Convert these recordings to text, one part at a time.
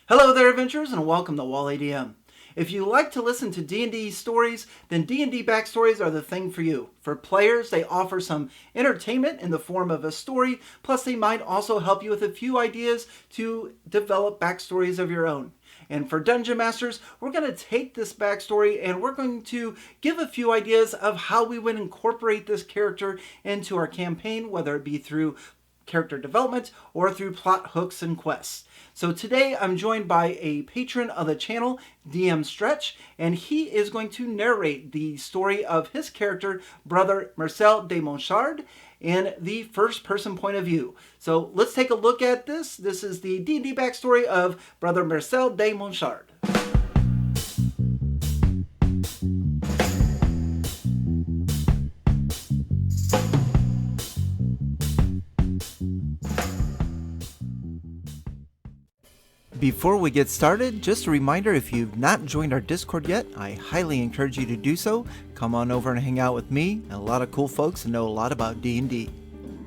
Hello there, adventurers, and welcome to Wally DM. If you like to listen to D&D stories, then D&D Backstories are the thing for you. For players, they offer some entertainment in the form of a story, plus they might also help you with a few ideas to develop backstories of your own. And for Dungeon Masters, we're going to take this backstory and we're going to give a few ideas of how we would incorporate this character into our campaign, whether it be through character development or through plot hooks and quests. So today I'm joined by a patron of the channel, DM Stretch, and he is going to narrate the story of his character, Brother Mercel de Monchard, in the first person point of view. So let's take a look at this. This is the D&D backstory of Brother Mercel de Monchard. Before we get started, just a reminder, if you've not joined our Discord yet, I highly encourage you to do so. Come on over and hang out with me and a lot of cool folks who know a lot about D&D.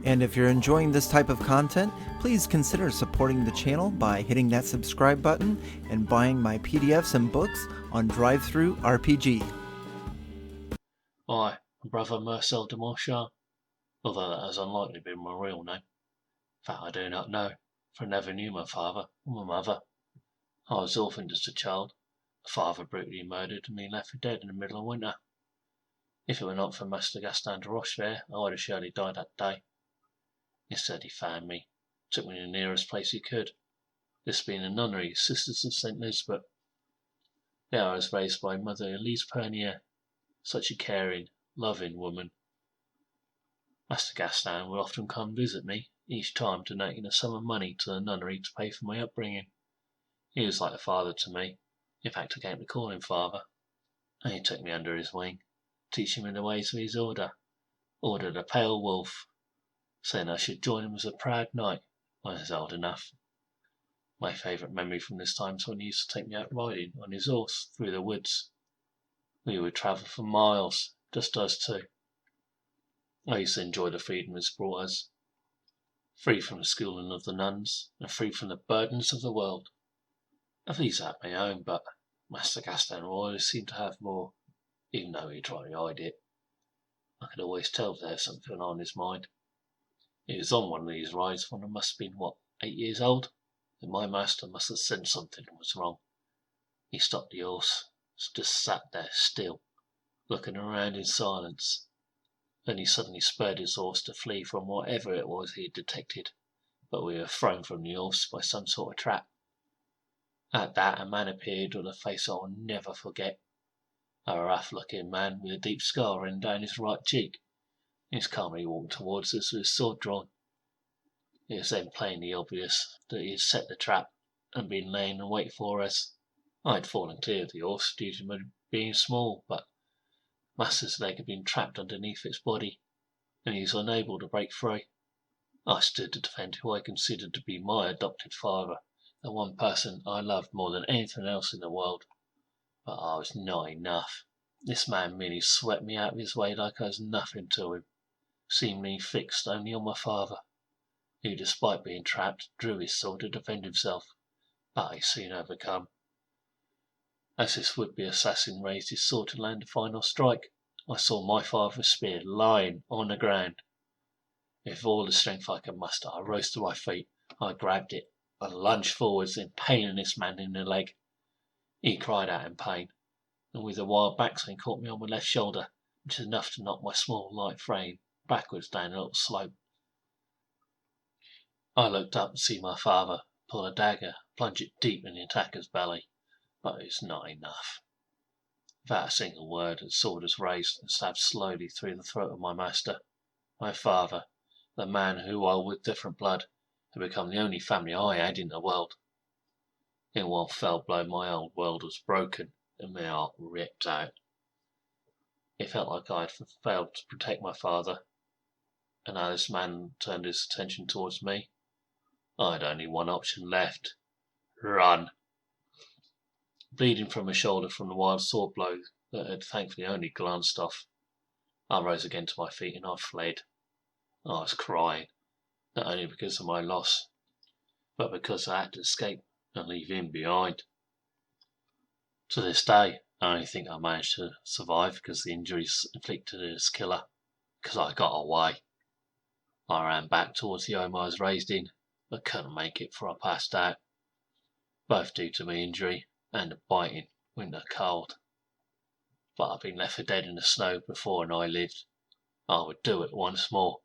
And if you're enjoying this type of content, please consider supporting the channel by hitting that subscribe button and buying my PDFs and books on Drive-Thru RPG. Hi, I'm Brother Mercel de Monchard, although that has unlikely been my real name. In fact, I do not know, for I never knew my father or my mother. I was orphaned as a child, my father brutally murdered and me left for dead in the middle of winter. If it were not for Master Gaston de Roche there, I would have surely died that day. Instead he found me, took me to the nearest place he could, this being a nunnery, Sisters of St. Elizabeth. There I was raised by Mother Elise Pernier, such a caring, loving woman. Master Gaston would often come visit me, each time donating a sum of money to the nunnery to pay for my upbringing. He was like a father to me. In fact, I came to call him father. And he took me under his wing, teaching me the ways of his order. Ordered a pale wolf, saying I should join him as a proud knight when I was old enough. My favourite memory from this time is when he used to take me out riding on his horse through the woods. We would travel for miles, just us two. I used to enjoy the freedom this brought us. Free from the schooling of the nuns, and free from the burdens of the world. Of these I had my own, but Master Gaston always seemed to have more, even though he tried to hide it. I could always tell there was something on his mind. He was on one of these rides when I must have been, 8 years old, and my master must have sensed something was wrong. He stopped the horse, just sat there still, looking around in silence. Then he suddenly spurred his horse to flee from whatever it was he had detected, but we were thrown from the horse by some sort of trap. At that a man appeared with a face I will never forget. A rough-looking man with a deep scar running down his right cheek. He was calmly walking towards us with his sword drawn. It was then plainly obvious that he had set the trap and been laying in wait for us. I had fallen clear of the horse due to my being small, but Master's leg had been trapped underneath its body, and he was unable to break free. I stood to defend who I considered to be my adopted father, the one person I loved more than anything else in the world. But I was not enough. This man merely swept me out of his way like I was nothing to him, seemingly fixed only on my father, who, despite being trapped, drew his sword to defend himself, but he soon overcome. As this would-be assassin raised his sword to land a final strike, I saw my father's spear lying on the ground. With all the strength I could muster, I rose to my feet. I grabbed it. I lunged forwards, impaling this man in the leg. He cried out in pain, and with a wild backswing caught me on my left shoulder, which was enough to knock my small, light frame backwards down a little slope. I looked up to see my father pull a dagger, plunge it deep in the attacker's belly. But it was not enough. Without a single word, the sword was raised and stabbed slowly through the throat of my master, my father, the man who, while with different blood, had become the only family I had in the world. In one fell blow my old world was broken and my heart ripped out. It felt like I had failed to protect my father, and now this man turned his attention towards me. I had only one option left: run. Bleeding from my shoulder from the wild sword blow that had thankfully only glanced off, I rose again to my feet and I fled. I was crying, not only because of my loss, but because I had to escape and leave him behind. To this day, I only think I managed to survive because the injuries inflicted on this killer, because I got away. I ran back towards the home I was raised in, but couldn't make it for I passed out, both due to my injury and the biting winter cold. But I've been left for dead in the snow before and I lived. I would do it once more.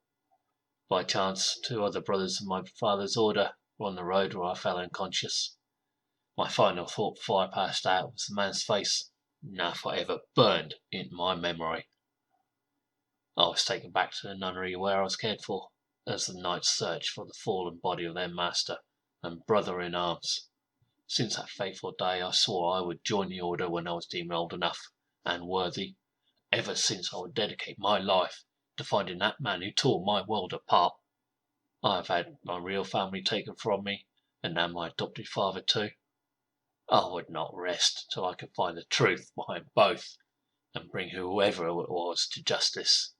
By chance, 2 other brothers of my father's order were on the road where I fell unconscious. My final thought before I passed out was the man's face, now forever burned into my memory. I was taken back to the nunnery where I was cared for, as the knights searched for the fallen body of their master and brother in arms. Since that fateful day I swore I would join the order when I was deemed old enough and worthy. Ever since I would dedicate my life to finding that man who tore my world apart. I have had my real family taken from me, and now my adopted father too. I would not rest till I could find the truth behind both, and bring whoever it was to justice,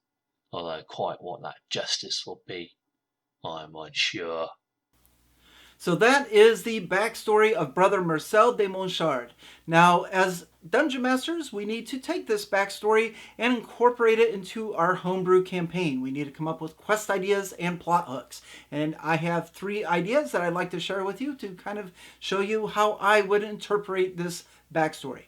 although quite what that justice will be, I am unsure. So that is the backstory of Brother Mercel de Monchard. Now, as Dungeon Masters, we need to take this backstory and incorporate it into our homebrew campaign. We need to come up with quest ideas and plot hooks. And I have 3 ideas that I'd like to share with you to kind of show you how I would interpret this backstory.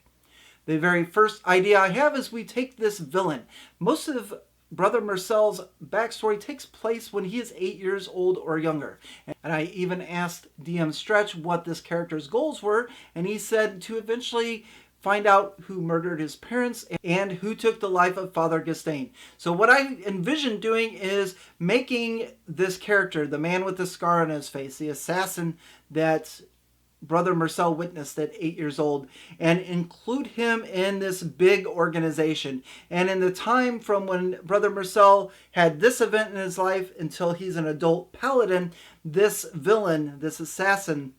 The very first idea I have is we take this villain. Most of Brother Mercel's backstory takes place when he is 8 years old or younger. And I even asked DM Stretch what this character's goals were, and he said to eventually find out who murdered his parents and who took the life of Father Gastain. So what I envision doing is making this character, the man with the scar on his face, the assassin that Brother Mercel witnessed at 8 years old, and include him in this big organization. And in the time from when Brother Mercel had this event in his life until he's an adult paladin, this villain, this assassin,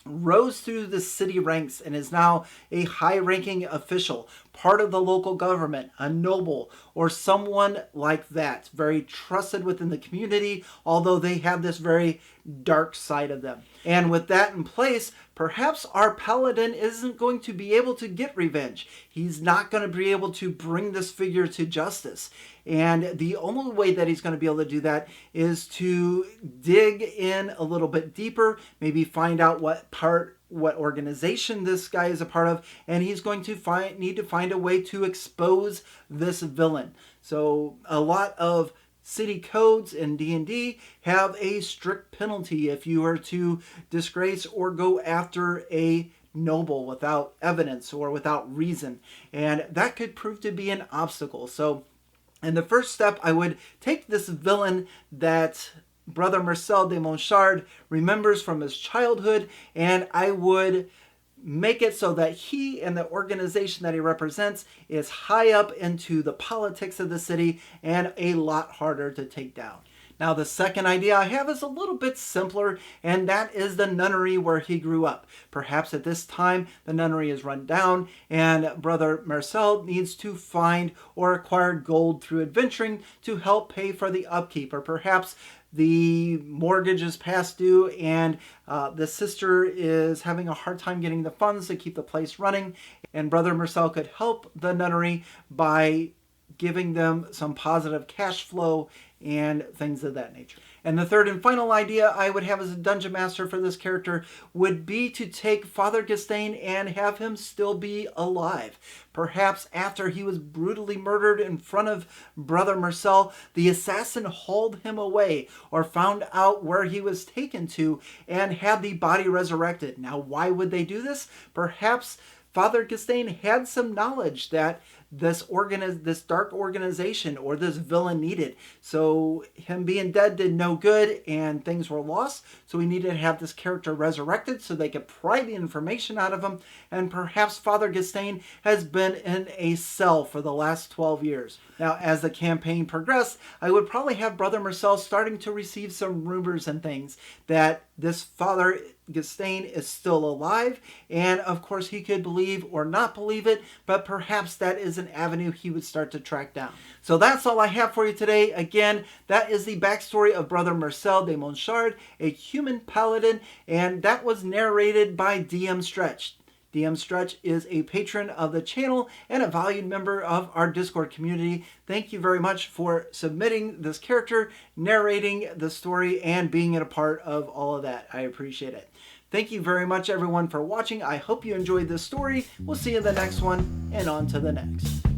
rose through the city ranks and is now a high-ranking official, part of the local government, a noble, or someone like that, very trusted within the community, although they have this very dark side of them. And with that in place, perhaps our paladin isn't going to be able to get revenge. He's not going to be able to bring this figure to justice. And the only way that he's going to be able to do that is to dig in a little bit deeper, maybe find out what organization this guy is a part of, and he's going to need to find a way to expose this villain. So a lot of city codes in D&D have a strict penalty if you are to disgrace or go after a noble without evidence or without reason, and that could prove to be an obstacle. So in the first step, I would take this villain that Brother Mercel de Monchard remembers from his childhood, and I would make it so that he and the organization that he represents is high up into the politics of the city and a lot harder to take down. Now, the second idea I have is a little bit simpler, and that is the nunnery where he grew up. Perhaps at this time, the nunnery is run down, and Brother Mercel needs to find or acquire gold through adventuring to help pay for the upkeep, or perhaps the mortgage is past due and the sister is having a hard time getting the funds to keep the place running, and Brother Mercel could help the nunnery by giving them some positive cash flow and things of that nature. And the third and final idea I would have as a dungeon master for this character would be to take Father Gastain and have him still be alive. Perhaps after he was brutally murdered in front of Brother Mercel, the assassin hauled him away or found out where he was taken to and had the body resurrected. Now, why would they do this? Perhaps Father Gastain had some knowledge that this dark organization or this villain needed. So him being dead did no good and things were lost. So we needed to have this character resurrected so they could pry the information out of him. And perhaps Father Gastain has been in a cell for the last 12 years. Now, as the campaign progressed, I would probably have Brother Mercel starting to receive some rumors and things that this Father Gastain is still alive, and of course he could believe or not believe it, but perhaps that is an avenue he would start to track down. So that's all I have for you today. Again, that is the backstory of Brother Mercel de Monchard, a human paladin, and that was narrated by DM Stretch. DM Stretch is a patron of the channel and a valued member of our Discord community. Thank you very much for submitting this character, narrating the story, and being a part of all of that. I appreciate it. Thank you very much, everyone, for watching. I hope you enjoyed this story. We'll see you in the next one, and on to the next.